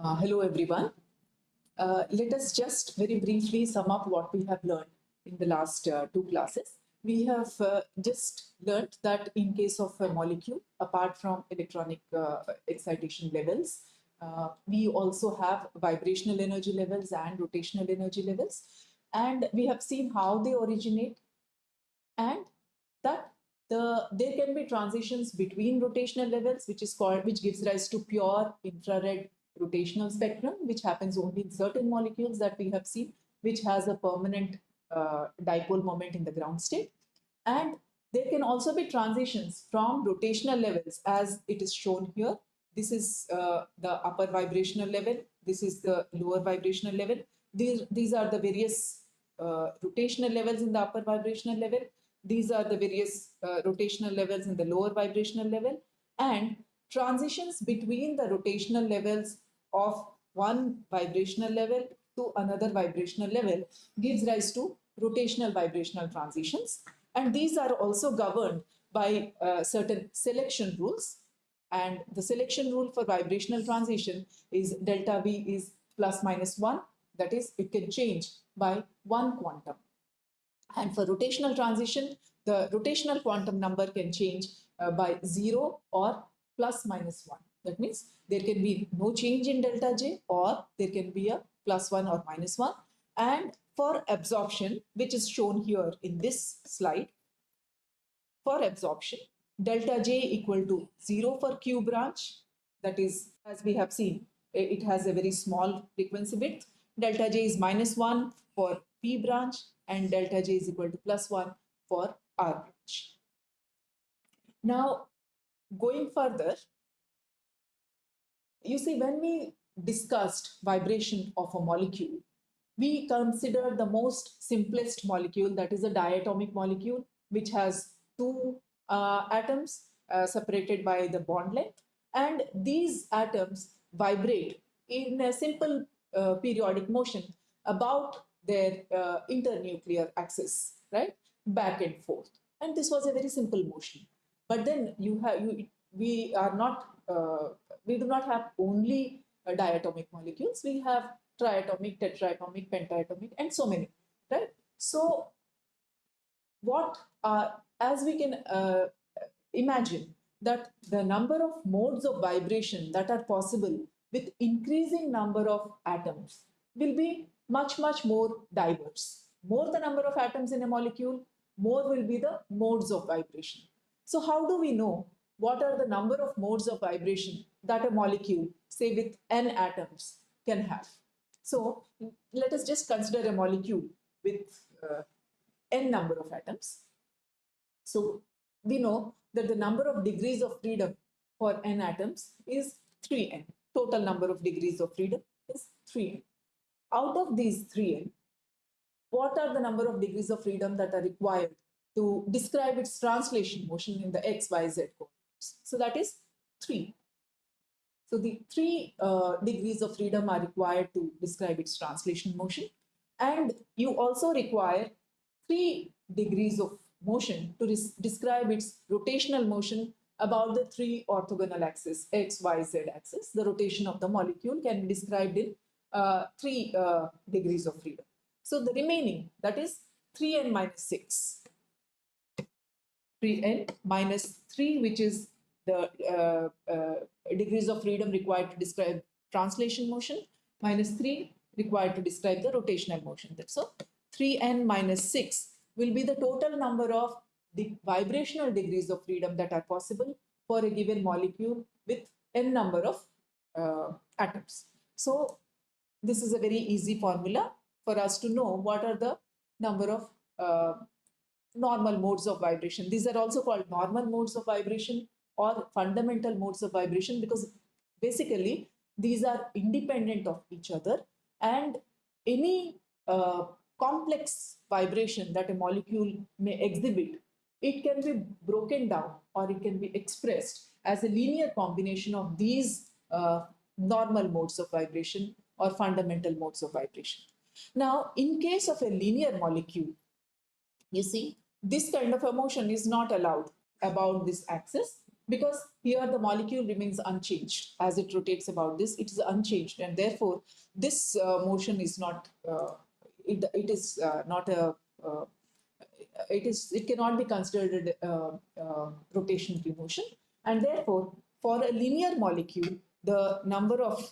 Hello, everyone. Let us just very briefly sum up what we have learned in the last two classes. We have just learned that in case of a molecule, apart from electronic excitation levels, we also have vibrational energy levels and rotational energy levels. And we have seen how they originate and that there can be transitions between rotational levels, which gives rise to pure infrared rotational spectrum, which happens only in certain molecules that we have seen, which has a permanent dipole moment in the ground state. And there can also be transitions from rotational levels, as it is shown here. This is the upper vibrational level. This is the lower vibrational level. These are the various rotational levels in the upper vibrational level. These are the various rotational levels in the lower vibrational level, and transitions between the rotational levels of one vibrational level to another vibrational level gives rise to rotational vibrational transitions. And these are also governed by certain selection rules. And the selection rule for vibrational transition is delta V is plus minus 1. That is, it can change by 1 quantum. And for rotational transition, the rotational quantum number can change by 0 or plus minus 1. That means there can be no change in delta J, or there can be a plus 1 or minus 1. And for absorption, which is shown here in this slide, for absorption, delta J equal to 0 for Q branch. That is, as we have seen, it has a very small frequency width. Delta J is minus 1 for P branch, and delta J is equal to plus 1 for R branch. Now, going further, you see, when we discussed vibration of a molecule, we considered the most simplest molecule, that is a diatomic molecule, which has two atoms separated by the bond length. And these atoms vibrate in a simple periodic motion about their internuclear axis, right? Back and forth. And this was a very simple motion. But then we do not have only diatomic molecules. We have triatomic, tetratomic, pentatomic, and so many, right? So as we can imagine that the number of modes of vibration that are possible with increasing number of atoms will be much, much more diverse. More the number of atoms in a molecule, more will be the modes of vibration. So how do we know what are the number of modes of vibration that a molecule, say with n atoms, can have? So let us just consider a molecule with n number of atoms. So we know that the number of degrees of freedom for n atoms is 3n. Total number of degrees of freedom is 3n. Out of these 3n, what are the number of degrees of freedom that are required to describe its translation motion in the x, y, z coordinates? So that is 3. So the 3 degrees of freedom are required to describe its translation motion. And you also require 3 degrees of motion to describe its rotational motion about the 3 orthogonal axes, x, y, z axis. The rotation of the molecule can be described in 3 degrees of freedom. So the remaining, that is 3n minus 6. 3n minus 3, which is the degrees of freedom required to describe translation motion, minus 3 required to describe the rotational motion. So 3n minus 6 will be the total number of the vibrational degrees of freedom that are possible for a given molecule with n number of atoms. So this is a very easy formula for us to know what are the number of normal modes of vibration. These are also called normal modes of vibration or fundamental modes of vibration, because basically these are independent of each other, and any complex vibration that a molecule may exhibit, it can be broken down or it can be expressed as a linear combination of these normal modes of vibration or fundamental modes of vibration. Now, in case of a linear molecule, you see, this kind of a motion is not allowed about this axis. because here the molecule remains unchanged as it rotates about this. It is unchanged, and therefore this motion is not. It is not a. It cannot be considered rotational motion, and therefore for a linear molecule the number of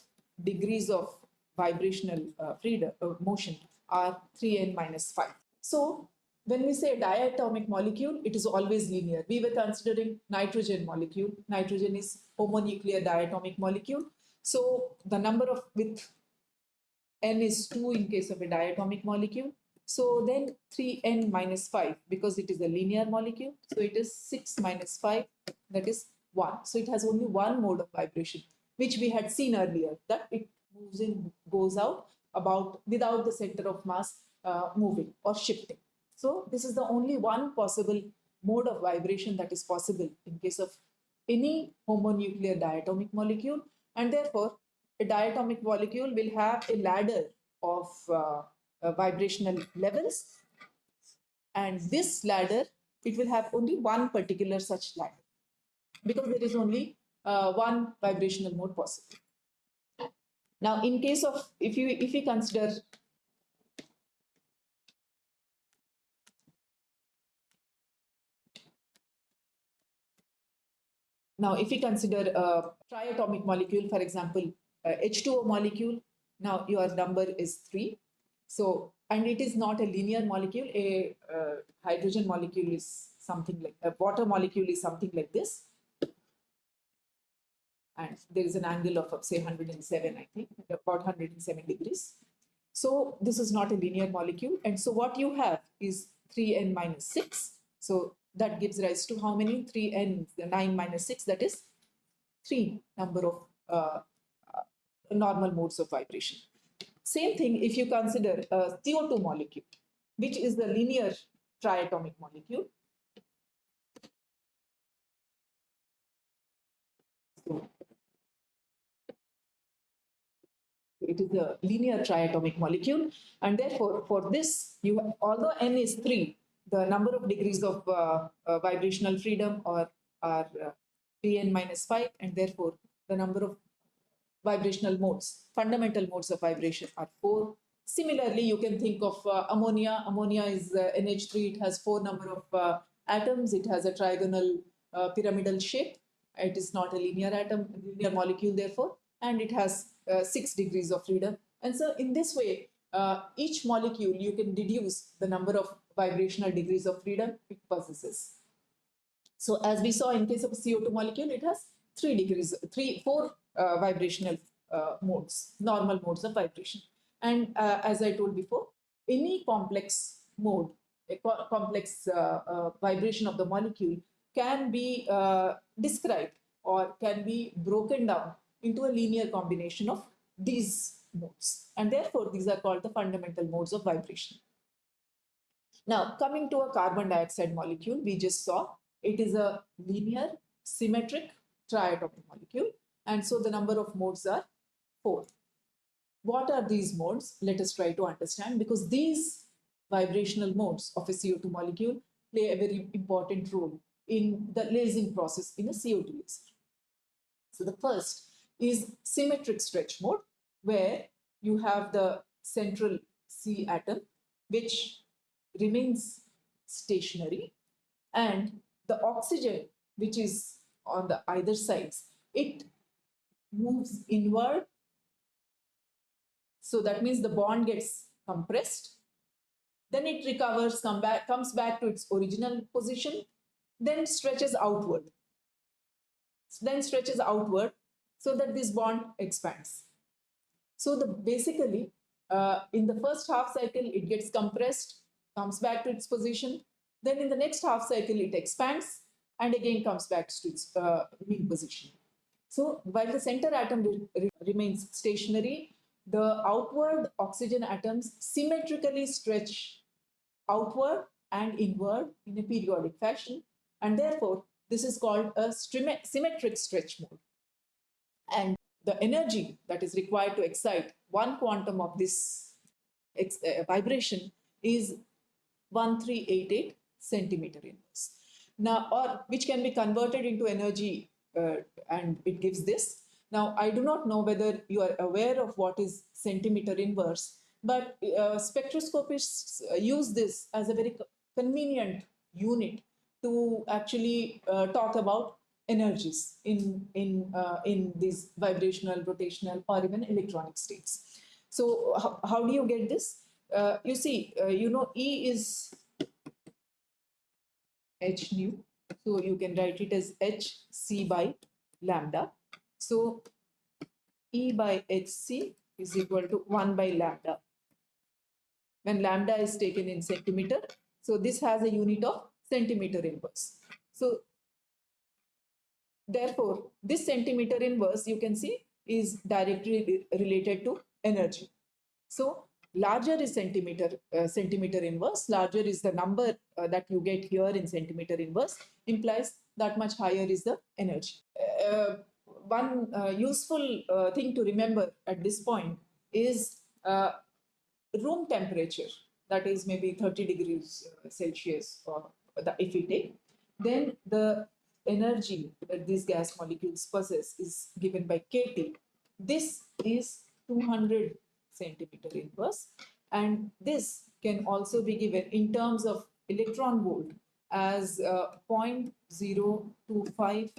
degrees of vibrational freedom motion are 3n minus 5. So when we say diatomic molecule, it is always linear. We were considering nitrogen molecule. Nitrogen is homonuclear diatomic molecule. So the number of with n is 2 in case of a diatomic molecule. So then 3n minus 5 because it is a linear molecule. So it is 6 minus 5, that is 1. So it has only one mode of vibration, which we had seen earlier, that it moves in, goes out about without the center of mass moving or shifting. So this is the only one possible mode of vibration that is possible in case of any homonuclear diatomic molecule, and therefore a diatomic molecule will have a ladder of vibrational levels, and this ladder, it will have only one particular such ladder because there is only one vibrational mode possible. Now in case of if we consider now if we consider a triatomic molecule, for example H2O molecule, now your number is 3. So, and it is not a linear molecule. A hydrogen molecule is something like a water molecule is something like this, and there is an angle of say 107, I think, about 107 degrees. So this is not a linear molecule, and so what you have is 3n minus 6. So that gives rise to how many? 3n, 9 minus 6, that is 3 number of normal modes of vibration. Same thing if you consider a CO2 molecule, which is the linear triatomic molecule. So it is a linear triatomic molecule, and therefore for this, although n is 3, the number of degrees of vibrational freedom are 3n minus 5, and therefore the number of vibrational modes, fundamental modes of vibration are 4. Similarly, you can think of ammonia. Ammonia is NH3. It has 4 number of atoms. It has a trigonal pyramidal shape. It is not a linear molecule, therefore, and it has 6 degrees of freedom. And so in this way, each molecule, you can deduce the number of vibrational degrees of freedom it possesses. So as we saw in case of a CO2 molecule, it has 4 vibrational modes, normal modes of vibration. And as I told before, any complex mode, a complex vibration of the molecule can be described or can be broken down into a linear combination of these modes. And therefore, these are called the fundamental modes of vibration. Now, coming to a carbon dioxide molecule, we just saw it is a linear, symmetric triatomic molecule. And so the number of modes are 4. What are these modes? Let us try to understand, because these vibrational modes of a CO2 molecule play a very important role in the lasing process in a CO2 laser. So the first is symmetric stretch mode, where you have the central C atom, which remains stationary, and the oxygen, which is on the either sides, it moves inward. So that means the bond gets compressed, then it recovers, comes back to its original position, then stretches outward. So that this bond expands. So basically, in the first half cycle, it gets compressed, comes back to its position. Then in the next half cycle, it expands and again comes back to its mean position. So while the center atom remains stationary, the outward oxygen atoms symmetrically stretch outward and inward in a periodic fashion. And therefore, this is called a symmetric stretch mode. And the energy that is required to excite one quantum of this vibration is 1388 centimeter inverse. now, or which can be converted into energy, and it gives this. Now, I do not know whether you are aware of what is centimeter inverse, but spectroscopists use this as a very convenient unit to actually talk about energies in these vibrational, rotational, or even electronic states. So how do you get this? You see, E is h nu. So you can write it as hc by lambda. So E by hc is equal to 1 by lambda. When lambda is taken in centimeter, so this has a unit of centimeter inverse. So therefore, this centimeter inverse, you can see, is directly related to energy. So larger is centimeter inverse, larger is the number that you get here in centimeter inverse, implies that much higher is the energy. One useful thing to remember at this point is room temperature, that is maybe 30 degrees Celsius, or if we take, then the energy that these gas molecules possess is given by kT. This is 200 centimeter inverse, and this can also be given in terms of electron volt as 0.025.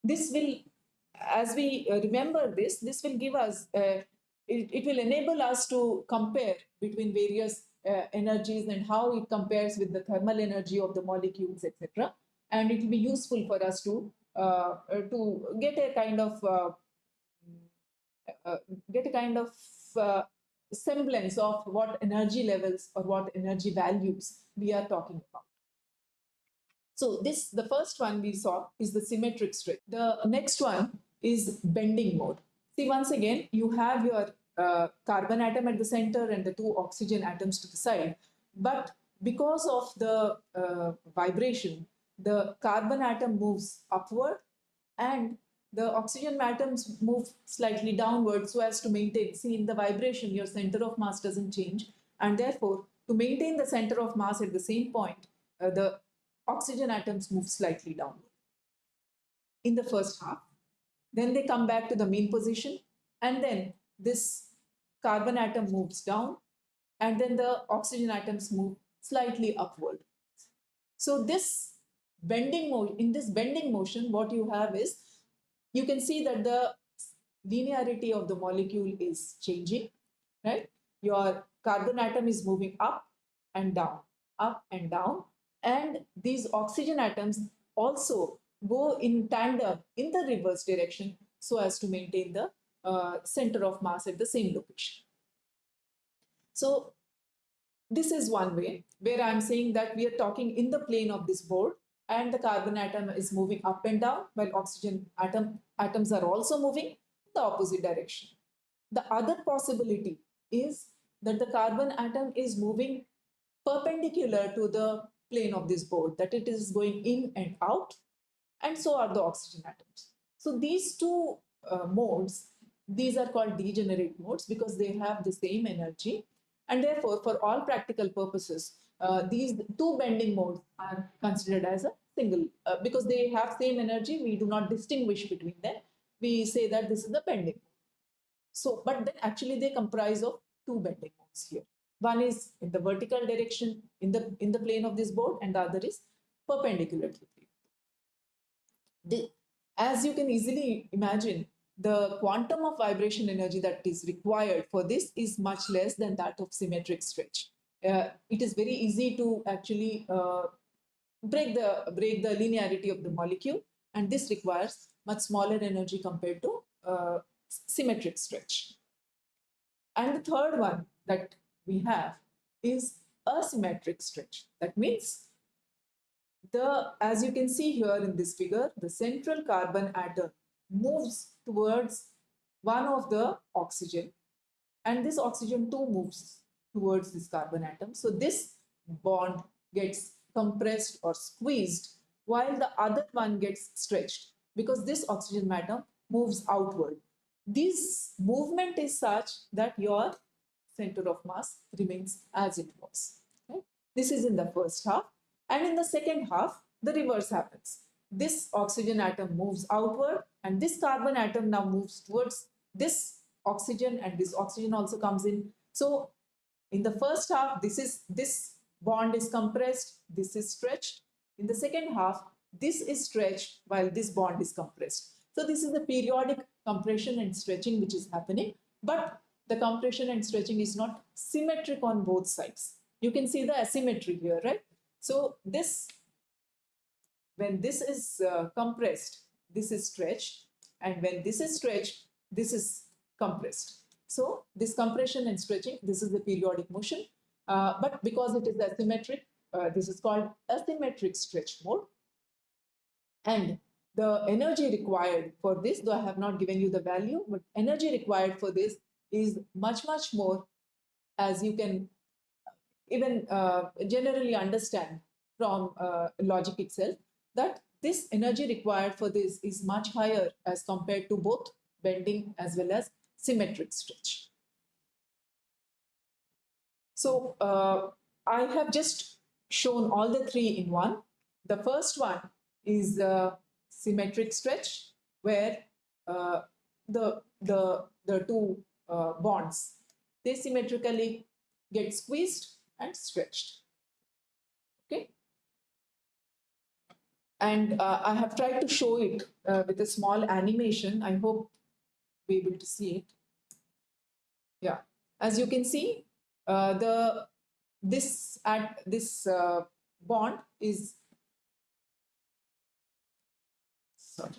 This will, as we remember this will give us, it will enable us to compare between various energies and how it compares with the thermal energy of the molecules, etc. And it will be useful for us to get a kind of uh, uh, semblance of what energy levels or what energy values we are talking about. So the first one we saw is the symmetric stretch. The next one is bending mode. See, once again, you have your carbon atom at the center and the two oxygen atoms to the side. But because of the vibration, the carbon atom moves upward and the oxygen atoms move slightly downward so as to maintain. See, in the vibration, your center of mass doesn't change. And therefore, to maintain the center of mass at the same point, the oxygen atoms move slightly downward in the first half. Then they come back to the mean position, and then this carbon atom moves down, and then the oxygen atoms move slightly upward. So this in this bending motion, what you have is, you can see that the linearity of the molecule is changing, right? Your carbon atom is moving up and down, up and down, and these oxygen atoms also go in tandem in the reverse direction so as to maintain the center of mass at the same location. So this is one way where I'm saying that we are talking in the plane of this board, and the carbon atom is moving up and down while oxygen atoms are also moving in the opposite direction. The other possibility is that the carbon atom is moving perpendicular to the plane of this board, that it is going in and out, and so are the oxygen atoms. So these two modes, these are called degenerate modes because they have the same energy, and therefore, for all practical purposes, these two bending modes are considered as a single, because they have same energy, we do not distinguish between them. We say that this is the bending mode. So, but then actually they comprise of two bending modes here. One is in the vertical direction in the plane of this board, and the other is perpendicular to the plane. As you can easily imagine, the quantum of vibration energy that is required for this is much less than that of symmetric stretch. It is very easy to actually break the linearity of the molecule, and this requires much smaller energy compared to symmetric stretch. And the third one that we have is asymmetric stretch. That means, as you can see here in this figure, the central carbon atom moves towards one of the oxygen, and this oxygen too moves towards this carbon atom. So this bond gets compressed or squeezed while the other one gets stretched because this oxygen atom moves outward. This movement is such that your center of mass remains as it was. Right? This is in the first half. And in the second half, the reverse happens. This oxygen atom moves outward, and this carbon atom now moves towards this oxygen, and this oxygen also comes in. So in the first half, this bond is compressed, this is stretched. In the second half, this is stretched while this bond is compressed. So this is the periodic compression and stretching which is happening, but the compression and stretching is not symmetric on both sides. You can see the asymmetry here, right? So this, when this is compressed, this is stretched, and when this is stretched, this is compressed. So this compression and stretching, this is the periodic motion, but because it is asymmetric, this is called asymmetric stretch mode. And the energy required for this, though I have not given you the value, but energy required for this is much, much more, as you can even generally understand from logic itself, that this energy required for this is much higher as compared to both bending as well as symmetric stretch. So I have just shown all the three in one. The first one is symmetric stretch, where the two bonds, they symmetrically get squeezed and stretched. Okay. And I have tried to show it with a small animation. I hope be able to see it. Yeah, as you can see, this bond is, sorry.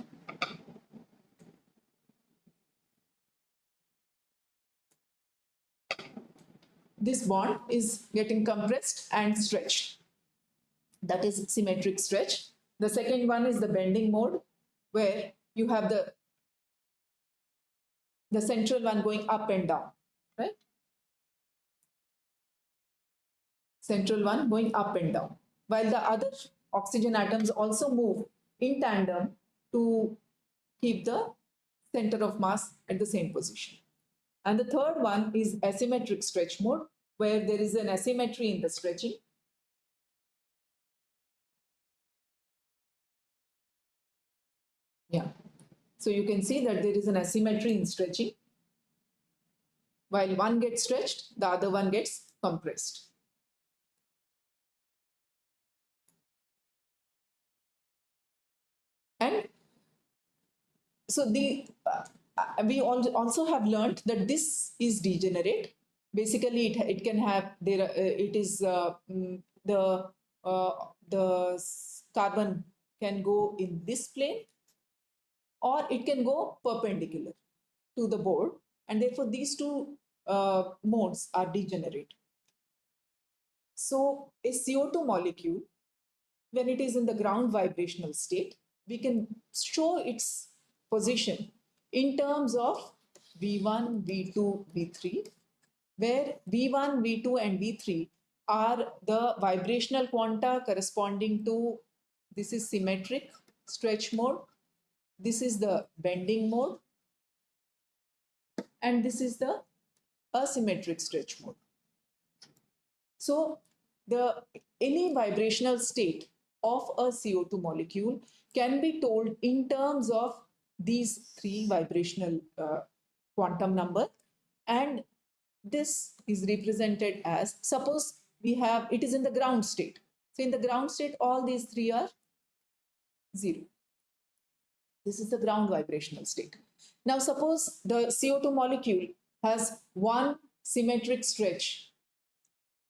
This bond is getting compressed and stretched. That is symmetric stretch. The second one is the bending mode, where you have the central one going up and down, right? Central one going up and down, while the other oxygen atoms also move in tandem to keep the center of mass at the same position. And the third one is asymmetric stretch mode, where there is an asymmetry in the stretching. Yeah. So you can see that there is an asymmetry in stretching. While one gets stretched, the other one gets compressed. And so we also have learned that this is degenerate. Basically, it can have it is the carbon can go in this plane, or it can go perpendicular to the board, and therefore these two modes are degenerate. So a CO2 molecule, when it is in the ground vibrational state, we can show its position in terms of V1, V2, V3, where V1, V2, and V3 are the vibrational quanta corresponding to, this is symmetric stretch mode, this is the bending mode, and this is the asymmetric stretch mode. So any vibrational state of a CO2 molecule can be told in terms of these three vibrational quantum number, and this is represented as, suppose we have, it is in the ground state. So in the ground state, all these three are 0. This is the ground vibrational state. Now suppose the CO2 molecule has one symmetric stretch.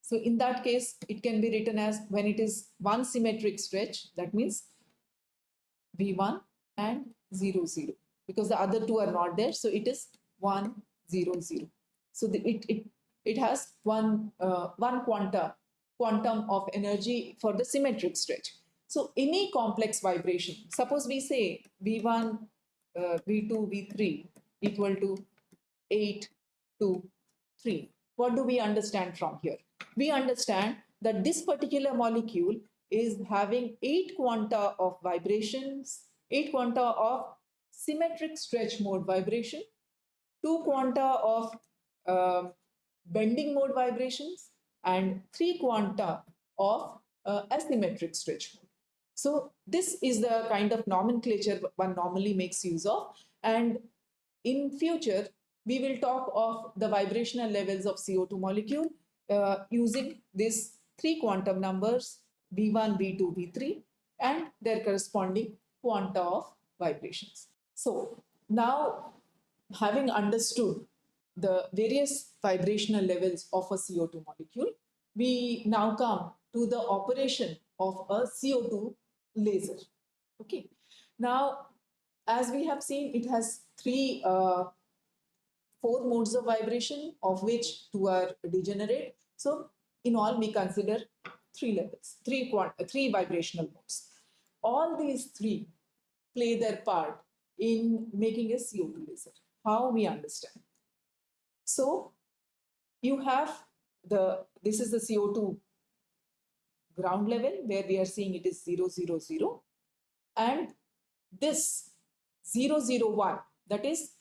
So in that case, it can be written as, when it is one symmetric stretch, that means V1 and 0, 0, because the other two are not there. So it is 1, 0, 0. So it has one quantum of energy for the symmetric stretch. So any complex vibration, suppose we say V1, V2, V3 equal to 8, 2, 3. What do we understand from here? We understand that this particular molecule is having 8 quanta of vibrations, 8 quanta of symmetric stretch mode vibration, 2 quanta of bending mode vibrations, and 3 quanta of asymmetric stretch mode. So this is the kind of nomenclature one normally makes use of. And in future, we will talk of the vibrational levels of CO2 molecule using these three quantum numbers, V1, V2, V3, and their corresponding quanta of vibrations. So now, having understood the various vibrational levels of a CO2 molecule, we now come to the operation of a CO2 laser. Okay. Now, as we have seen, it has four modes of vibration, of which two are degenerate. So, in all, we consider three levels, three vibrational modes. All these three play their part in making a CO2 laser. How we understand? So, you have this is the CO2 ground level where we are seeing it is 0, 0, 0, and this 0, 0, 1, that is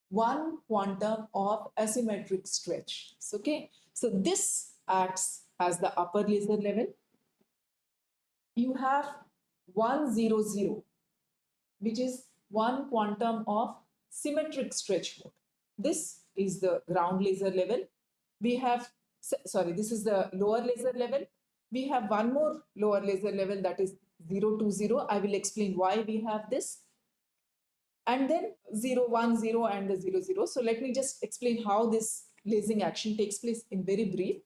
one quantum of asymmetric stretch. Okay, so this acts as the upper laser level. You have 1, 0, 0, which is one quantum of symmetric stretch mode. This is the ground laser level. We have, sorry, this is the lower laser level. We have one more lower laser level, that is 0, 2, 0. I will explain why we have this. And then 0, 1, 0 and the 0, 0. So let me just explain how this lasing action takes place in very brief.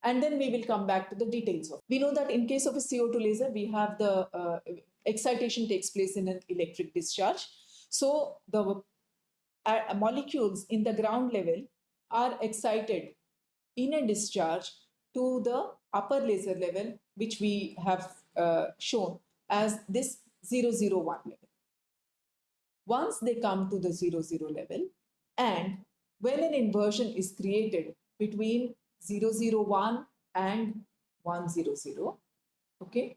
And then we will come back to the details of. We know that in case of a CO2 laser, we have the excitation takes place in an electric discharge. So the molecules in the ground level are excited in a discharge to the upper laser level, which we have shown as this 001 level. Once they come to the 00 level, and when an inversion is created between 001 and 100, okay,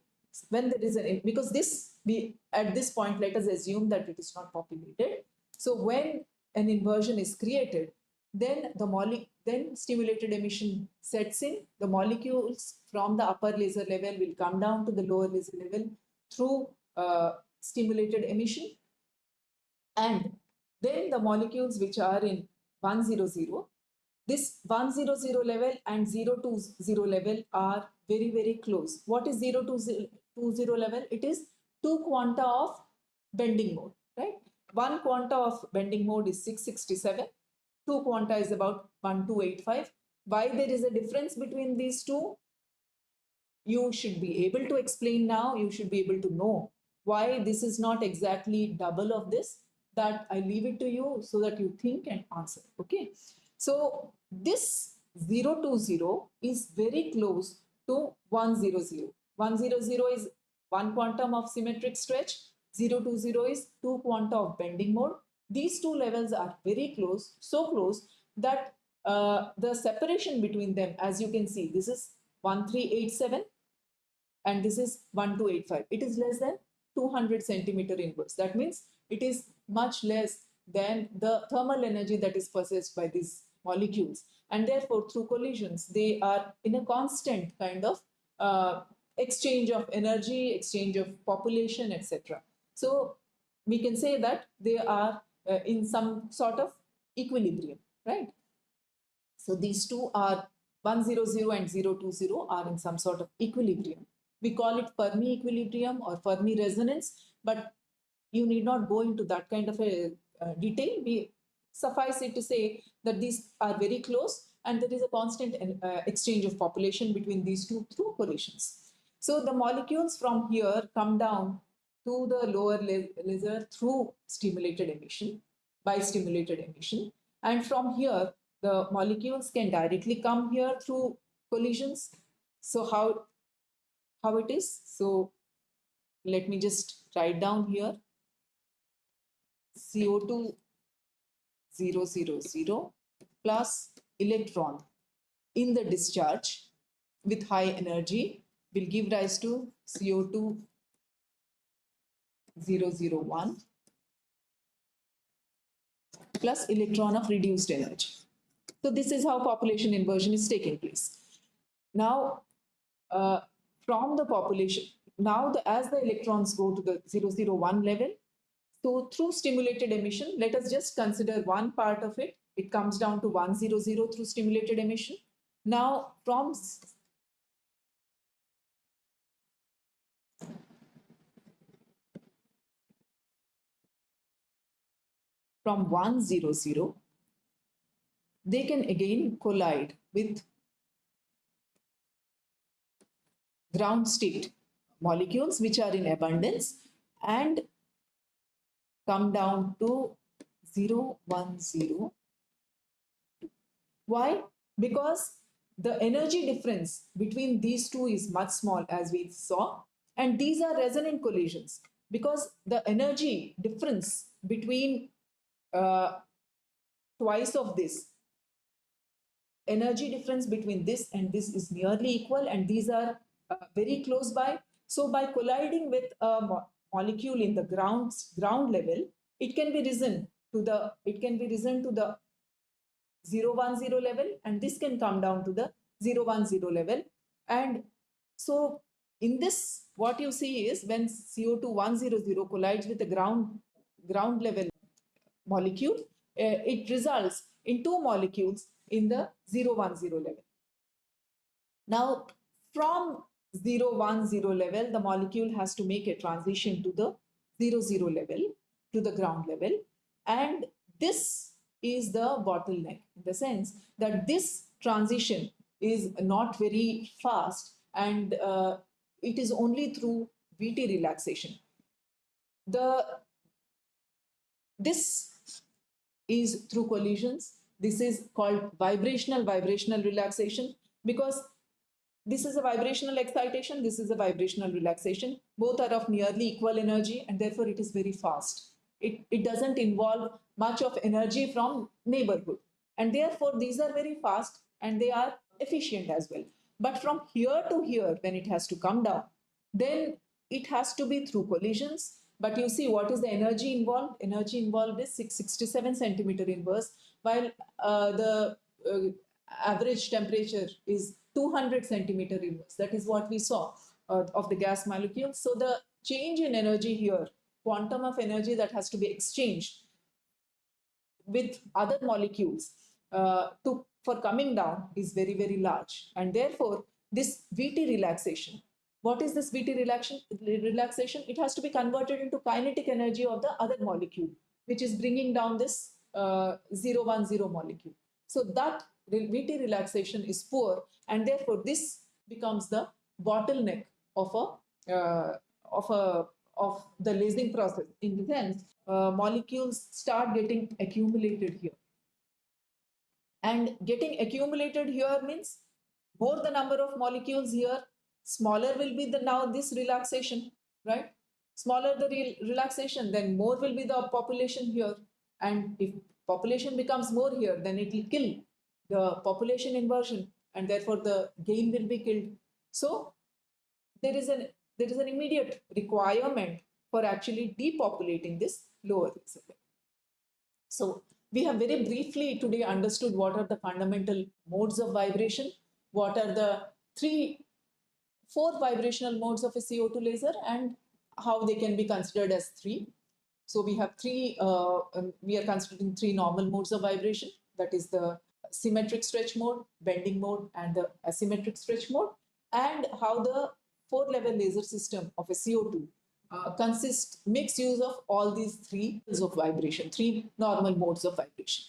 when there is because this, we at this point, let us assume that it is not populated. So when an inversion is created, then then stimulated emission sets in. The molecules from the upper laser level will come down to the lower laser level through stimulated emission. And then the molecules which are in 100, this 100 level and 020 level are very, very close. What is 020 level? It is two quanta of bending mode, right? One quanta of bending mode is 667. Two quanta is about 1285. Why there is a difference between these two? You should be able to explain now. You should be able to know why this is not exactly double of this. That I leave it to you so that you think and answer. Okay. So this 020 is very close to 100. 100 is one quantum of symmetric stretch. 020 is two quanta of bending mode. These two levels are very close, so close that the separation between them, as you can see, this is 1387 and this is 1285. It is less than 200 centimeter inverse. That means it is much less than the thermal energy that is possessed by these molecules. And therefore, through collisions, they are in a constant kind of exchange of energy, exchange of population, etc. So we can say that they are in some sort of equilibrium, right? So these two are 100 and 020 are in some sort of equilibrium. We call it Fermi equilibrium or Fermi resonance, but you need not go into that kind of a detail. We suffice it to say that these are very close and there is a constant exchange of population between these two through collisions. So the molecules from here come down to the lower laser through stimulated emission, by stimulated emission. And from here, the molecules can directly come here through collisions. So how it is? So let me just write down here. CO2 000 plus electron in the discharge with high energy will give rise to CO2 001 plus electron of reduced energy. So this is how population inversion is taking place. Now, from the population. Now, as the electrons go to the 001 level, so through stimulated emission, let us just consider one part of it. It comes down to 100 through stimulated emission. Now, from 100, they can again collide with ground state molecules which are in abundance and come down to 010. Why? Because the energy difference between these two is much small, as we saw, and these are resonant collisions because the energy difference between twice of this energy difference between this and this is nearly equal, and these are very close by. So by colliding with a molecule in the ground level, it can be risen to the 010 level, and this can come down to the 010 level. And so in this, what you see is when CO2 100 collides with the ground level molecule, it results in two molecules in the 010 level. Now, from 010 level, the molecule has to make a transition to the 00 level, to the ground level. And this is the bottleneck in the sense that this transition is not very fast, and it is only through VT relaxation. This is through collisions. This is called vibrational relaxation because this is a vibrational excitation, this is a vibrational relaxation. Both are of nearly equal energy, and therefore it is very fast. It doesn't involve much of energy from neighborhood. And therefore these are very fast and they are efficient as well. But from here to here, when it has to come down, then it has to be through collisions. But you see, what is the energy involved? Energy involved is 667 centimeter inverse, while the average temperature is 200 centimeter inverse. That is what we saw of the gas molecule. So the change in energy here, quantum of energy that has to be exchanged with other molecules for coming down is very, very large. And therefore, this VT relaxation, what is this VT relaxation? It has to be converted into kinetic energy of the other molecule, which is bringing down this 010 molecule. So that VT relaxation is poor, and therefore this becomes the bottleneck of the lasing process. In the sense, molecules start getting accumulated here, and getting accumulated here means more the number of molecules here, smaller will be this relaxation, right? Smaller the relaxation, then more will be the population here, and if population becomes more here, then it will kill the population inversion, and therefore the gain will be killed. So there is an immediate requirement for actually depopulating this lower reservoir. So we have very briefly today understood what are the fundamental modes of vibration, what are the four vibrational modes of a CO2 laser, and how they can be considered as three. So we have we are considering three normal modes of vibration. That is the symmetric stretch mode, bending mode, and the asymmetric stretch mode, and how the 4-level laser system of a CO2 makes use of all these three of vibration, three normal modes of vibration.